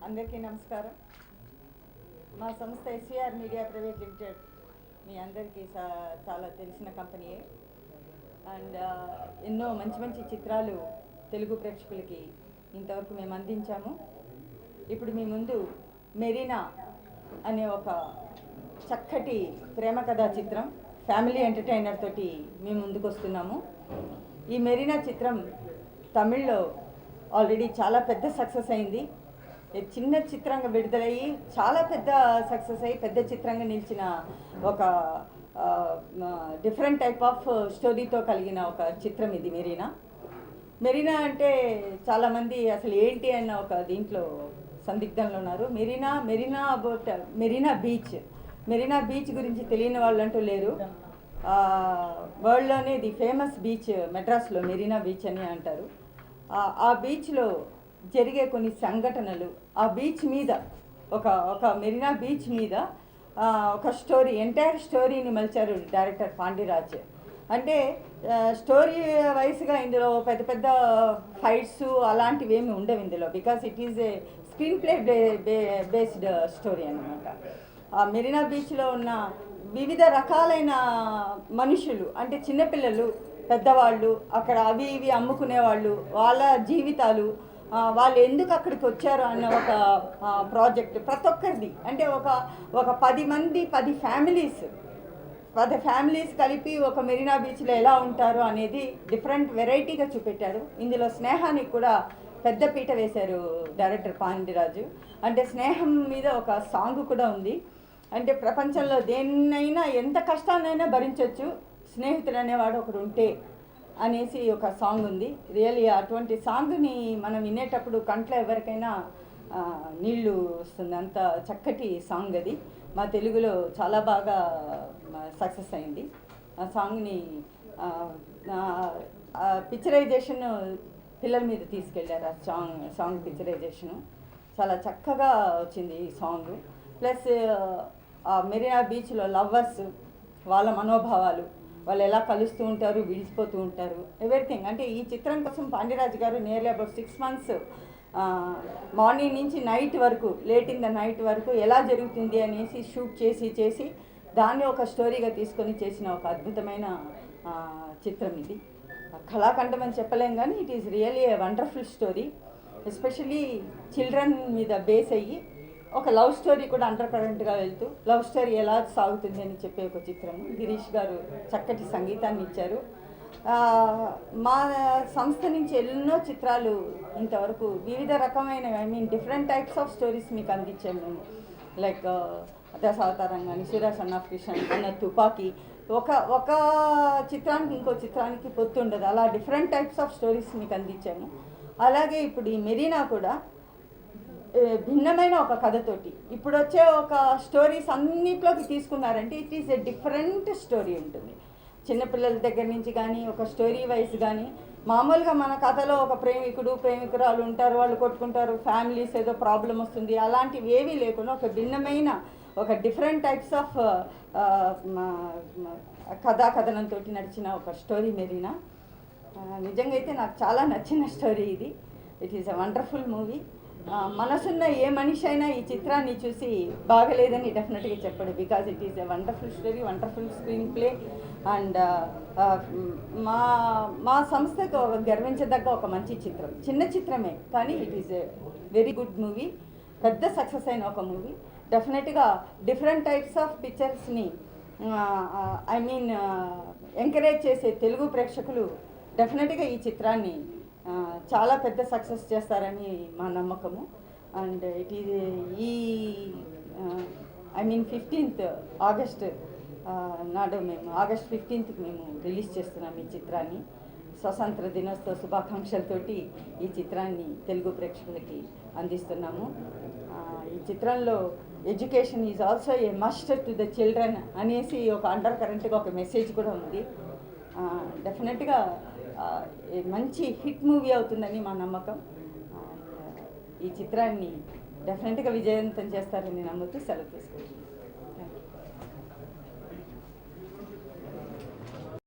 అందరికీ నమస్కారం. మా సంస్థ ఎస్వీఆర్ మీడియా ప్రైవేట్ లిమిటెడ్ మీ అందరికీ చాలా తెలిసిన కంపెనీయే. అండ్ ఎన్నో మంచి మంచి చిత్రాలు తెలుగు ప్రేక్షకులకి ఇంతవరకు మేము అందించాము. ఇప్పుడు మీ ముందు మెరీనా అనే ఒక చక్కటి ప్రేమ కథా చిత్రం ఫ్యామిలీ ఎంటర్టైనర్ తోటి మేము ముందుకు వస్తున్నాము. ఈ మెరీనా చిత్రం తమిళ్లో ఆల్రెడీ చాలా పెద్ద సక్సెస్ అయింది. చిన్న చిత్రంగా విడుదలయ్యి చాలా పెద్ద సక్సెస్ అయ్యి పెద్ద చిత్రంగా నిలిచిన ఒక డిఫరెంట్ టైప్ ఆఫ్ స్టోరీతో కలిగిన ఒక చిత్రం ఇది మెరీనా అంటే చాలామంది అసలు ఏంటి అన్న ఒక దీంట్లో సందిగ్ధంలో ఉన్నారు. మెరీనా అబౌట్ మెరీనా బీచ్ గురించి తెలియని వాళ్ళు అంటూ లేరు. వరల్డ్లోనే ది ఫేమస్ బీచ్ మెడ్రాస్లో మెరీనా బీచ్ అని అంటారు. ఆ బీచ్లో జరిగే కొన్ని సంఘటనలు, ఆ బీచ్ మీద ఒక మెరీనా బీచ్ మీద ఒక స్టోరీ, ఎంటైర్ స్టోరీని మలిచారు డైరెక్టర్ పాండిరాజ్. అంటే స్టోరీ వైస్గా ఇందులో పెద్ద పెద్ద ఫైట్స్ అలాంటివి ఏమి ఉండవు ఇందులో, because it is a screen play based story అన్నమాట. ఆ మెరీనా బీచ్లో ఉన్న వివిధ రకాలైన మనుషులు, అంటే చిన్నపిల్లలు, పెద్దవాళ్ళు, అక్కడ అవి ఇవి అమ్ముకునేవాళ్ళు, వాళ్ళ జీవితాలు, వాళ్ళు ఎందుకు అక్కడికి వచ్చారు అన్న ఒక ప్రాజెక్ట్ ప్రతి ఒక్కరిది. అంటే ఒక 10 మంది 10 ఫ్యామిలీస్ కలిపి ఒక మెరీనా బీచ్లో ఎలా ఉంటారు అనేది డిఫరెంట్ వెరైటీగా చూపెట్టారు. ఇందులో స్నేహానికి కూడా పెద్ద పీట వేశారు డైరెక్టర్ పాండిరాజు. అంటే స్నేహం మీద ఒక సాంగ్ కూడా ఉంది. అంటే ప్రపంచంలో దేన్నైనా ఎంత కష్టాన్నైనా భరించవచ్చు, స్నేహితుడు అనేవాడు ఒకడు ఉంటే అనేసి ఒక సాంగ్ ఉంది. రియల్లీ అటువంటి సాంగ్ని మనం వినేటప్పుడు కంట్లో ఎవరికైనా నీళ్ళు వస్తుంది, అంత చక్కటి సాంగ్ అది. మా తెలుగులో చాలా బాగా సక్సెస్ అయింది. ఆ సాంగ్ని పిక్చరైజేషన్ పిల్లల మీద తీసుకెళ్ళారు. ఆ సాంగ్ పిక్చరైజేషను చాలా చక్కగా వచ్చింది ఈ సాంగ్. ప్లస్ ఆ మెరీనా బీచ్లో లవ్వర్స్, వాళ్ళ మనోభావాలు, వాళ్ళు ఎలా కలుస్తూ ఉంటారు, విడిచిపోతూ ఉంటారు, ఎవ్రీథింగ్. అంటే ఈ చిత్రం కోసం పాండిరాజ్ గారు నియర్లీ అబౌట్ 6 months మార్నింగ్ నుంచి నైట్ వరకు, లేట్ ఇన్ ద నైట్ వరకు ఎలా జరుగుతుంది అనేసి షూట్ చేసి దాన్ని ఒక స్టోరీగా తీసుకొని చేసిన ఒక అద్భుతమైన చిత్రం ఇది. కళాఖండం అని చెప్పలేం కానీ it is really a wonderful story. Especially children మీద బేస్ అయ్యి ఒక లవ్ స్టోరీ కూడా అండర్ కరెంట్గా వెళ్తూ లవ్ స్టోరీ ఎలా సాగుతుంది అని చెప్పే ఒక చిత్రం. గిరీష్ గారు చక్కటి సంగీతాన్ని ఇచ్చారు. మా సంస్థ నుంచి ఎన్నో చిత్రాలు ఇంతవరకు వివిధ రకమైన డిఫరెంట్ టైప్స్ ఆఫ్ స్టోరీస్ మీకు అందించాము మేము. లైక్ దశావతారం కానీ, శిరా సన్ ఆఫ్ కిషన్ అన్న, తుపాకీ, ఒక చిత్రానికి ఇంకో చిత్రానికి పొత్తు ఉండదు, అలా డిఫరెంట్ టైప్స్ ఆఫ్ స్టోరీస్ మీకు అందించాము. అలాగే ఇప్పుడు ఈ మెరీనా కూడా భిన్నమైన ఒక కథతోటి ఇప్పుడు వచ్చే ఒక స్టోరీస్ అన్నిట్లోకి తీసుకున్నారంటే it is a different story ఉంటుంది. చిన్నపిల్లల దగ్గర నుంచి కానీ ఒక స్టోరీ వైజ్ కానీ, మామూలుగా మన కథలో ఒక ప్రేమికురాలు ఉంటారు, వాళ్ళు కొట్టుకుంటారు, ఫ్యామిలీస్ ఏదో ప్రాబ్లం వస్తుంది, అలాంటివి ఏవీ లేకుండా ఒక భిన్నమైన ఒక డిఫరెంట్ టైప్స్ ఆఫ్ కథనంతో నడిచిన ఒక స్టోరీ మెరీనా. నిజంగా అయితే నాకు చాలా నచ్చిన స్టోరీ ఇది. It is a wonderful movie. మనసున్న ఏ మనిషి అయినా ఈ చిత్రాన్ని చూసి బాగలేదని డెఫినెట్గా చెప్పడు, because it is a wonderful story, wonderful screen play. And మా సంస్థకు గర్వించదగ్గ ఒక మంచి చిత్రం, చిన్న చిత్రమే కానీ it is a very good movie, పెద్ద సక్సెస్ అయిన ఒక మూవీ. డెఫినెట్గా డిఫరెంట్ టైప్స్ ఆఫ్ పిక్చర్స్ని ఎంకరేజ్ చేసే తెలుగు ప్రేక్షకులు డెఫినెట్గా ఈ చిత్రాన్ని చాలా పెద్ద సక్సెస్ చేస్తారని మా నమ్మకము. And it is 15th August నాడు మేము ఆగస్ట్ 15th మేము రిలీజ్ చేస్తున్నాం ఈ చిత్రాన్ని. స్వతంత్ర దినోత్సవ శుభాకాంక్షలతోటి ఈ చిత్రాన్ని తెలుగు ప్రేక్షకులకి అందిస్తున్నాము. ఈ చిత్రంలో education is also a must to the children అనేసి ఒక అండర్ కరెంట్గా ఒక మెసేజ్ కూడా ఉంది. డెఫినెట్గా మంచి హిట్ మూవీ అవుతుందని మా నమ్మకం. ఈ చిత్రాన్ని డెఫినెట్గా విజయవంతం చేస్తారని నమ్ముతూ సెలవు తీసుకుంటున్నాను.